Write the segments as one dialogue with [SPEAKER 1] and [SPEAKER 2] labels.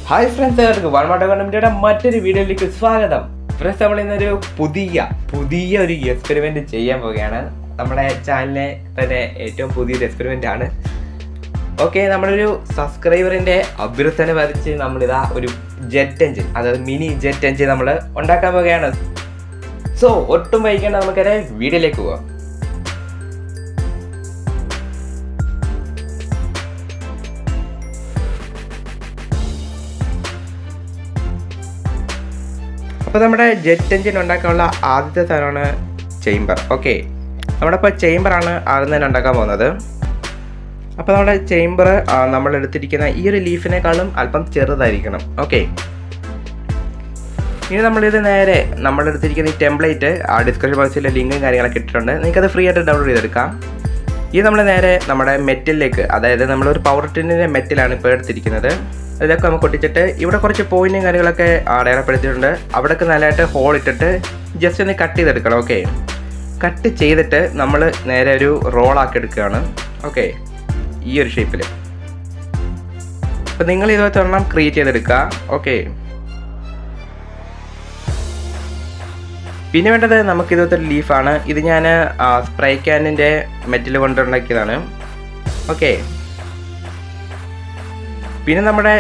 [SPEAKER 1] Hi friends, എല്ലാവർക്കും വൺമാട്ട മറ്റൊരു വീഡിയോയിലേക്ക് സ്വാഗതം. ഫ്രണ്ട്സ്, നമ്മൾ ഇന്നൊരു പുതിയ ഒരു എക്സ്പെരിമെന്റ് ചെയ്യാൻ പോവുകയാണ്. നമ്മുടെ ചാനലിലെ തന്നെ ഏറ്റവും പുതിയൊരു എക്സ്പെരിമെന്റ് ആണ്. ഓക്കെ, നമ്മളൊരു സബ്സ്ക്രൈബറിന്റെ അഭ്യർത്ഥന വരച്ച് നമ്മളിതാ ഒരു ജെറ്റ് എഞ്ചിൻ, അതായത് മിനി ജെറ്റ് എഞ്ചിൻ നമ്മൾ ഉണ്ടാക്കാൻ പോവുകയാണ്. സോ ഒട്ടും വൈകിക്കേണ്ട, നമുക്കത് വീഡിയോയിലേക്ക് പോവാം. അപ്പോൾ നമ്മുടെ ജെറ്റ് എഞ്ചിൻ ഉണ്ടാക്കാനുള്ള ആദ്യത്തെ സാധനമാണ് ചേംബർ. ഓക്കെ, നമ്മളിപ്പോൾ ചേംബറാണ് ആദ്യം തന്നെ ഉണ്ടാക്കാൻ പോകുന്നത്. അപ്പോൾ നമ്മുടെ ചേംബർ നമ്മൾ എടുത്തിരിക്കുന്ന ഈ ഒരു ലീഫിനേക്കാളും അല്പം ചെറുതായിരിക്കണം. ഓക്കെ, ഇനി നമ്മളിത് നേരെ നമ്മളെടുത്തിരിക്കുന്ന ഈ ടെംപ്ലേറ്റ് ഡിസ്ക്രിപ്ഷൻ ബോക്സിലെ ലിങ്കും കാര്യങ്ങളൊക്കെ ഇട്ടിട്ടുണ്ട്, നിങ്ങൾക്കത് ഫ്രീ ആയിട്ട് ഡൗൺലോഡ് ചെയ്തെടുക്കാം. ഇത് നമ്മൾ നേരെ നമ്മുടെ മെറ്റലിലേക്ക്, അതായത് നമ്മളൊരു പവർ ടിന്നിൻ്റെ മെറ്റലാണ് ഇപ്പോൾ എടുത്തിരിക്കുന്നത്. അതിലൊക്കെ നമുക്ക് ഒട്ടിച്ചിട്ട് ഇവിടെ കുറച്ച് പോയിന്റും കാര്യങ്ങളൊക്കെ അടയാളപ്പെടുത്തിയിട്ടുണ്ട്. അവിടെയൊക്കെ നല്ലതായിട്ട് ഹോൾ ഇട്ടിട്ട് ജസ്റ്റ് ഒന്ന് കട്ട് ചെയ്തെടുക്കണം. ഓക്കെ, കട്ട് ചെയ്തിട്ട് നമ്മൾ നേരെ ഒരു റോളാക്കി എടുക്കുകയാണ്. ഓക്കെ, ഈ ഒരു ഷേപ്പിൽ. അപ്പം നിങ്ങൾ ഇതുപോലത്തെ ഒരെണ്ണം ക്രിയേറ്റ് ചെയ്തെടുക്കുക. ഓക്കെ, പിന്നെ വേണ്ടത് നമുക്ക് ഇതുപോലത്തെ ഒരു ലീഫാണ്. ഇത് ഞാൻ സ്പ്രേ ക്യാനിൻ്റെ മെറ്റൽ കൊണ്ടുണ്ടാക്കിയതാണ്. ഓക്കെ, പിന്നെ നമ്മുടെ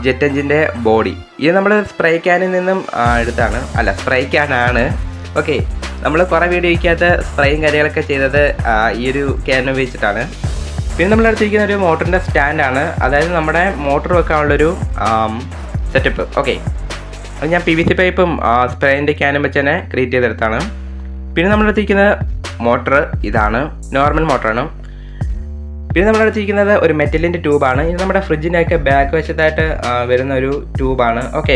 [SPEAKER 1] ജെറ്റ് എഞ്ചിൻ്റെ ബോഡി, ഇത് നമ്മൾ സ്പ്രേ ക്യാനിൽ നിന്നും എടുത്താണ്, അല്ല സ്പ്രേ ക്യാനാണ്. ഓക്കെ, നമ്മൾ കുറേ വീഡിയോയ്ക്കകത്ത് സ്പ്രേയും കാര്യങ്ങളൊക്കെ ചെയ്തത് ഈ ഒരു ക്യാൻ ഉപയോഗിച്ചിട്ടാണ്. പിന്നെ നമ്മൾ എടുത്തിരിക്കുന്ന ഒരു മോട്ടറിൻ്റെ സ്റ്റാൻഡാണ്, അതായത് നമ്മുടെ മോട്ടർ വെക്കാനുള്ളൊരു സെറ്റപ്പ്. ഓക്കെ, അത് ഞാൻ PVC പൈപ്പും സ്പ്രേയിൻ്റെ ക്യാനും വെച്ച് തന്നെ ക്രിയേറ്റ് ചെയ്തെടുത്താണ്. പിന്നെ നമ്മളെടുത്തിരിക്കുന്ന മോട്ടർ ഇതാണ്, നോർമൽ മോട്ടറാണ്. പിന്നെ നമ്മളെടുത്തിരിക്കുന്നത് ഒരു മെറ്റലിൻ്റെ ട്യൂബാണ്. ഇത് നമ്മുടെ ഫ്രിഡ്ജിൻ്റെയൊക്കെ ബാക്ക് വശത്തായിട്ട് വരുന്ന ഒരു ട്യൂബാണ്. ഓക്കെ,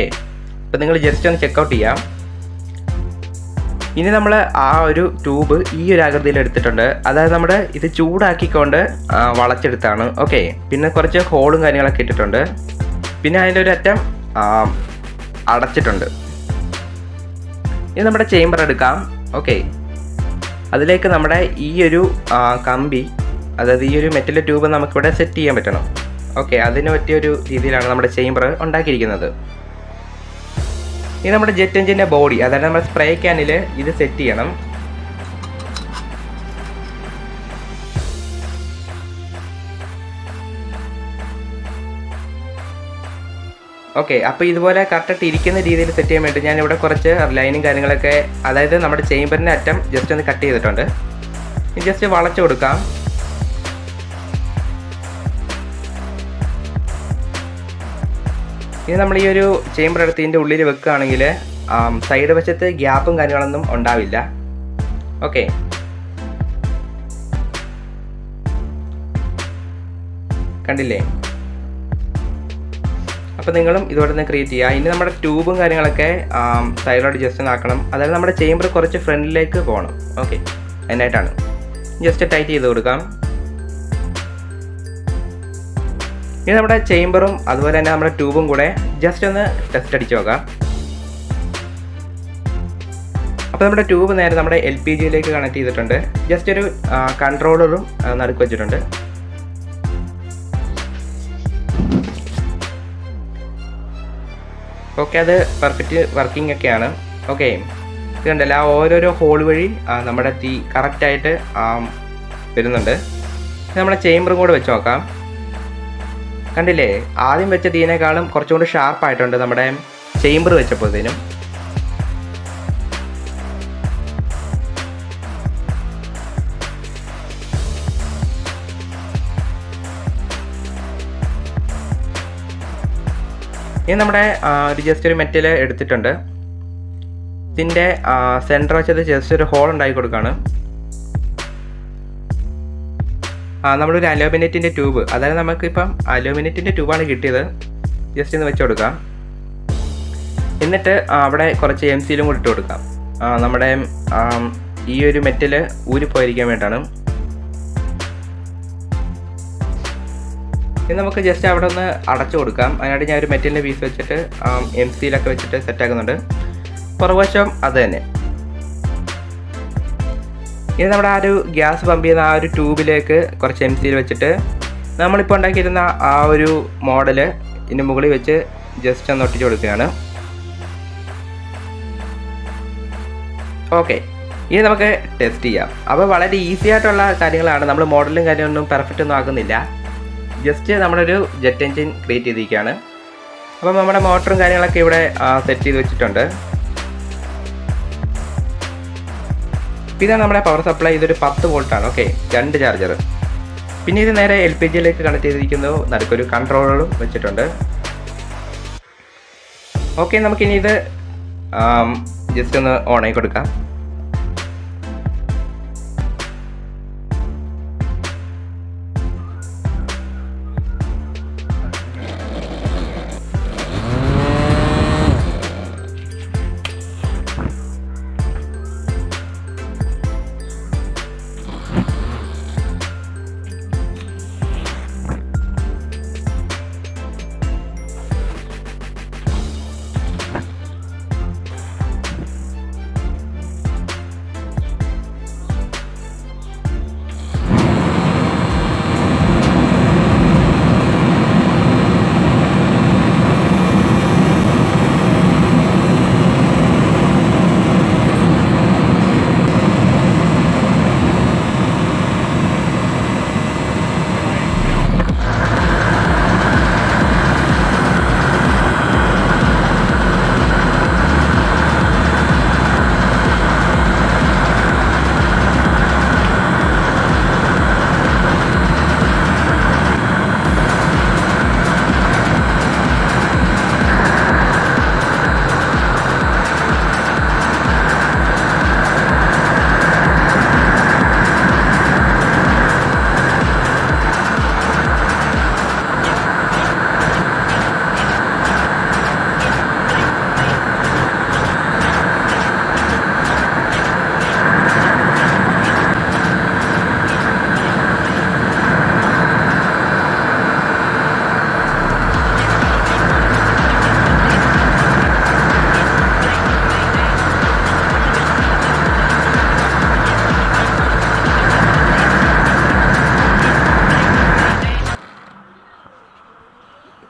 [SPEAKER 1] അപ്പോൾ നിങ്ങൾ ജസ്റ്റ് ഒന്ന് ചെക്കൗട്ട് ചെയ്യാം. ഇനി നമ്മൾ ആ ഒരു ട്യൂബ് ഈ ഒരു ആകൃതിയിൽ എടുത്തിട്ടുണ്ട്, അതായത് നമ്മുടെ ഇത് ചൂടാക്കിക്കൊണ്ട് വളച്ചെടുത്താണ്. ഓക്കെ, പിന്നെ കുറച്ച് ഹോളും കാര്യങ്ങളൊക്കെ ഇട്ടിട്ടുണ്ട്. പിന്നെ അതിൻ്റെ ഒരു അറ്റം അടച്ചിട്ടുണ്ട്. ഇനി നമ്മുടെ ചേംബർ എടുക്കാം. ഓക്കെ, അതിലേക്ക് നമ്മുടെ ഈ ഒരു കമ്പി, അതായത് ഈ ഒരു മെറ്റൽ ട്യൂബ് നമുക്കിവിടെ സെറ്റ് ചെയ്യാൻ പറ്റണം. ഓക്കെ, അതിന് പറ്റിയൊരു രീതിയിലാണ് നമ്മുടെ ചേംബർ ഉണ്ടാക്കിയിരിക്കുന്നത്. ഇനി നമ്മുടെ ജെറ്റ് എഞ്ചിൻ്റെ ബോഡി, അതായത് നമ്മുടെ സ്പ്രേ ക്യാനിൽ ഇത് സെറ്റ് ചെയ്യണം. ഓക്കെ, അപ്പോൾ ഇതുപോലെ കറക്റ്റായിട്ട് ഇരിക്കുന്ന രീതിയിൽ സെറ്റ് ചെയ്യാൻ വേണ്ടി ഞാനിവിടെ കുറച്ച് ലൈനും കാര്യങ്ങളൊക്കെ, അതായത് നമ്മുടെ ചേംബറിൻ്റെ അറ്റം ജസ്റ്റ് ഒന്ന് കട്ട് ചെയ്തിട്ടുണ്ട്. ഇനി ജസ്റ്റ് വളച്ചു കൊടുക്കാം. ഇനി നമ്മൾ ഈ ഒരു ചേംബർ എടുത്ത് ഇതിൻ്റെ ഉള്ളിൽ വെക്കുകയാണെങ്കിൽ സൈഡ് വശത്ത് ഗ്യാപ്പും കാര്യങ്ങളൊന്നും ഉണ്ടാവില്ല. ഓക്കെ, കണ്ടില്ലേ? അപ്പോൾ നിങ്ങളും ഇതുപോലെ തന്നെ ക്രിയേറ്റ് ചെയ്യുക. ഇനി നമ്മുടെ ട്യൂബും കാര്യങ്ങളൊക്കെ സൈഡിലോട്ട് ജസ്റ്റ് ഒന്ന് ആക്കണം, അതായത് നമ്മുടെ ചേംബർ കുറച്ച് ഫ്രണ്ടിലേക്ക് പോകണം. ഓക്കെ, അതിനായിട്ടാണ് ജസ്റ്റ് ടൈറ്റ് ചെയ്ത് കൊടുക്കാം. ഇനി നമ്മുടെ ചേംബറും അതുപോലെ തന്നെ നമ്മുടെ ട്യൂബും കൂടെ ജസ്റ്റ് ഒന്ന് ടെസ്റ്റ് അടിച്ച് നോക്കാം. അപ്പോൾ നമ്മുടെ ട്യൂബ് നേരെ നമ്മുടെ LPGയിലേക്ക് കണക്ട് ചെയ്തിട്ടുണ്ട്. ജസ്റ്റ് ഒരു കൺട്രോളറും നടുക്ക് വെച്ചിട്ടുണ്ട്. ഓക്കെ, അത് പെർഫെക്റ്റ് വർക്കിംഗ് ഒക്കെയാണ്. ഓക്കെ, ഇത് കണ്ടല്ല, ആ ഓരോരോ ഹോൾ വഴി നമ്മുടെ തീ കറക്റ്റായിട്ട് വരുന്നുണ്ട്. നമ്മുടെ ചേംബറും കൂടെ വെച്ച് നോക്കാം. കണ്ടില്ലേ, ആദ്യം വെച്ച തീനേക്കാളും കുറച്ചുകൂടി ഷാർപ്പായിട്ടുണ്ട് നമ്മുടെ ചേംബർ വെച്ചപ്പോഴത്തേനും. ഇനി നമ്മുടെ ഒരു ജസ്റ്റ് ഒരു മെറ്റൽ എടുത്തിട്ടുണ്ട്. ഇതിൻ്റെ സെൻറ്റർ വെച്ചത് ജസ്റ്റ് ഒരു ഹോൾ ഉണ്ടാക്കി കൊടുക്കുകയാണ്. നമ്മളൊരു അലൂമിനിയത്തിൻ്റെ ട്യൂബ്, അതായത് നമുക്കിപ്പം അലൂമിനിയത്തിൻ്റെ ട്യൂബാണ് കിട്ടിയത്. ജസ്റ്റ് ഒന്ന് വെച്ച് കൊടുക്കാം. എന്നിട്ട് അവിടെ കുറച്ച് MCലും കൂടി ഇട്ട് കൊടുക്കാം. നമ്മുടെ ഈ ഒരു മെറ്റൽ ഊരിപ്പോയിരിക്കാൻ വേണ്ടിയിട്ടാണ്. ഇനി നമുക്ക് ജസ്റ്റ് അവിടെ ഒന്ന് അടച്ചു കൊടുക്കാം. അതിനായിട്ട് ഞാൻ ഒരു മെറ്റലിൻ്റെ പീസ് വെച്ചിട്ട് MCയിലൊക്കെ വെച്ചിട്ട് സെറ്റാക്കുന്നുണ്ട്. പുറകുവശം അത് തന്നെ. ഇനി നമ്മുടെ ആ ഒരു ഗ്യാസ് പമ്പ് ചെയ്യുന്ന ആ ഒരു ട്യൂബിലേക്ക് കുറച്ച് MCയിൽ വെച്ചിട്ട് നമ്മളിപ്പോൾ ഉണ്ടാക്കിയിരുന്ന ആ ഒരു മോഡൽ ഇതിൻ്റെ മുകളിൽ വെച്ച് ജസ്റ്റ് ഒന്ന് ഒട്ടിച്ച് കൊടുക്കുകയാണ്. ഓക്കെ, ഇനി നമുക്ക് ടെസ്റ്റ് ചെയ്യാം. അപ്പോൾ വളരെ ഈസി ആയിട്ടുള്ള കാര്യങ്ങളാണ്. നമ്മൾ മോഡലും കാര്യമൊന്നും പെർഫെക്റ്റ് ഒന്നും ആക്കുന്നില്ല. ജസ്റ്റ് നമ്മളൊരു ജെറ്റ് എൻജിൻ ക്രിയേറ്റ് ചെയ്തിരിക്കുകയാണ്. അപ്പം നമ്മുടെ മോട്ടറും കാര്യങ്ങളൊക്കെ ഇവിടെ സെറ്റ് ചെയ്ത് വെച്ചിട്ടുണ്ട്. ഇതാണ് നമ്മുടെ പവർ സപ്ലൈ. ഇതൊരു 10 വോൾട്ടാണ്. Okay, 2 charger. പിന്നെ ഇത് നേരെ LPGയിലേക്ക് കണക്ട് ചെയ്തിരിക്കുന്നു. നടുക്കൊരു കൺട്രോളറും വെച്ചിട്ടുണ്ട്. ഓക്കെ, നമുക്കിനി ഇത് ജസ്റ്റ് ഒന്ന് ഓണാക്കി കൊടുക്കാം.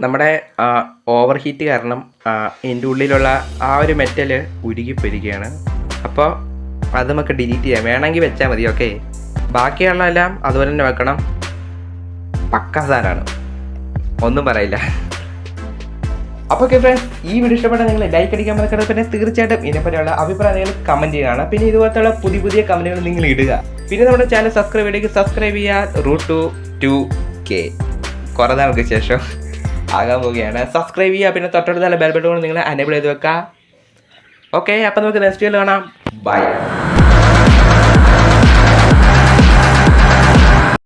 [SPEAKER 1] നമ്മുടെ ഓവർ ഹീറ്റ് കാരണം ഇതിൻ്റെ ഉള്ളിലുള്ള ആ ഒരു മെറ്റൽ ഉരുകിപ്പോയിരിക്കുകയാണ്. അപ്പോൾ അത് നമുക്ക് ഡിലീറ്റ് ചെയ്യാം. വേണമെങ്കിൽ വെച്ചാൽ മതി. ഓക്കെ, ബാക്കിയുള്ളതെല്ലാം അതുപോലെ തന്നെ വെക്കണം. പക്ക സാധനമാണ്, ഒന്നും പറയില്ല. അപ്പോൾ ഓക്കെ ഫ്രണ്ട്സ്, ഈ വീഡിയോ ഇഷ്ടപ്പെട്ടാൽ നിങ്ങൾ ലൈക്ക് അടിക്കാൻ മറക്കരുത്. പിന്നെ തീർച്ചയായിട്ടും ഇതിനെപ്പറ്റിയുള്ള അഭിപ്രായം നിങ്ങൾ കമൻറ്റ് ചെയ്യുകയാണ്. പിന്നെ ഇതുപോലത്തുള്ള പുതിയ കമൻറ്റുകൾ നിങ്ങൾ ഇടുക. പിന്നെ നമ്മുടെ ചാനൽ സബ്സ്ക്രൈബ് ചെയ്യുക. റൂട്ട് 2K കുറേ നാൾക്ക് ശേഷം ആകാൻ പോവുകയാണ്. സബ്സ്ക്രൈബ് ചെയ്യുക. പിന്നെ തൊട്ടടുത്തുള്ള ബെൽ ബട്ടൺ നിങ്ങൾ എനേബിൾ ചെയ്ത് വെക്കുക. ഓക്കെ, അപ്പോൾ നമുക്ക് നെക്സ്റ്റ് വീഡിയോയിൽ കാണാം. ബൈ.